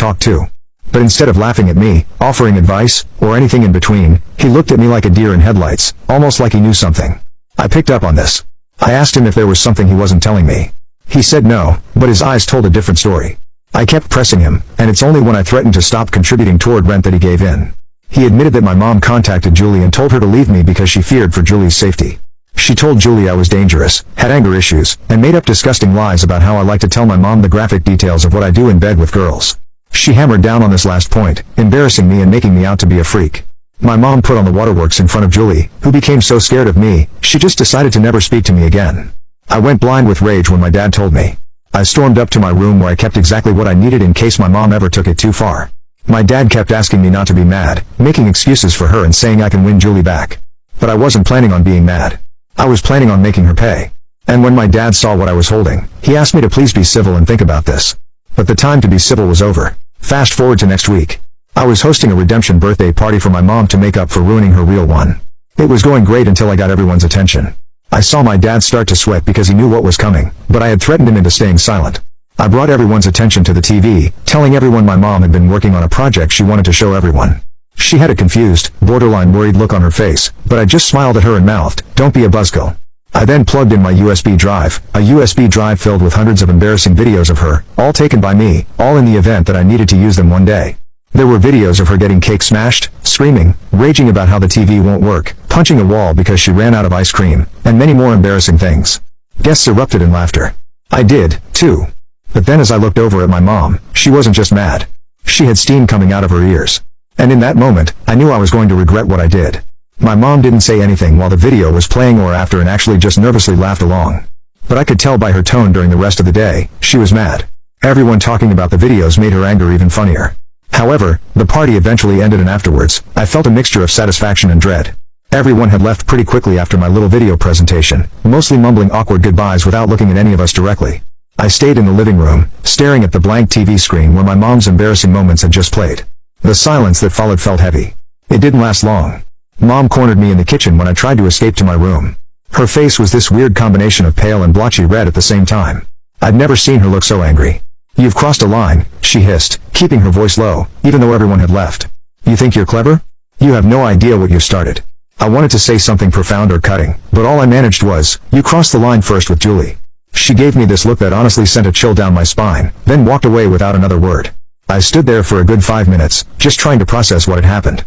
talk to. But instead of laughing at me, offering advice, or anything in between, he looked at me like a deer in headlights, almost like he knew something. I picked up on this. I asked him if there was something he wasn't telling me. He said no, but his eyes told a different story. I kept pressing him, and it's only when I threatened to stop contributing toward rent that he gave in. He admitted that my mom contacted Julie and told her to leave me because she feared for Julie's safety. She told Julie I was dangerous, had anger issues, and made up disgusting lies about how I like to tell my mom the graphic details of what I do in bed with girls. She hammered down on this last point, embarrassing me and making me out to be a freak. My mom put on the waterworks in front of Julie, who became so scared of me, she just decided to never speak to me again. I went blind with rage when my dad told me. I stormed up to my room where I kept exactly what I needed in case my mom ever took it too far. My dad kept asking me not to be mad, making excuses for her and saying I can win Julie back. But I wasn't planning on being mad. I was planning on making her pay. And when my dad saw what I was holding, he asked me to please be civil and think about this. But the time to be civil was over. Fast forward to next week. I was hosting a redemption birthday party for my mom to make up for ruining her real one. It was going great until I got everyone's attention. I saw my dad start to sweat because he knew what was coming, but I had threatened him into staying silent. I brought everyone's attention to the TV, telling everyone my mom had been working on a project she wanted to show everyone. She had a confused, borderline worried look on her face, but I just smiled at her and mouthed, "Don't be a buzzkill." I then plugged in my USB drive, a USB drive filled with hundreds of embarrassing videos of her, all taken by me, all in the event that I needed to use them one day. There were videos of her getting cake smashed, screaming, raging about how the TV won't work, punching a wall because she ran out of ice cream, and many more embarrassing things. Guests erupted in laughter. I did, too. But then as I looked over at my mom, she wasn't just mad. She had steam coming out of her ears. And in that moment, I knew I was going to regret what I did. My mom didn't say anything while the video was playing or after and actually just nervously laughed along. But I could tell by her tone during the rest of the day, she was mad. Everyone talking about the videos made her anger even funnier. However, the party eventually ended and afterwards, I felt a mixture of satisfaction and dread. Everyone had left pretty quickly after my little video presentation, mostly mumbling awkward goodbyes without looking at any of us directly. I stayed in the living room, staring at the blank TV screen where my mom's embarrassing moments had just played. The silence that followed felt heavy. It didn't last long. Mom cornered me in the kitchen when I tried to escape to my room. Her face was this weird combination of pale and blotchy red at the same time. I'd never seen her look so angry. "You've crossed a line," she hissed, keeping her voice low, even though everyone had left. "You think you're clever? You have no idea what you've started." I wanted to say something profound or cutting, but all I managed was, "You crossed the line first with Julie." She gave me this look that honestly sent a chill down my spine, then walked away without another word. I stood there for a good 5 minutes, just trying to process what had happened.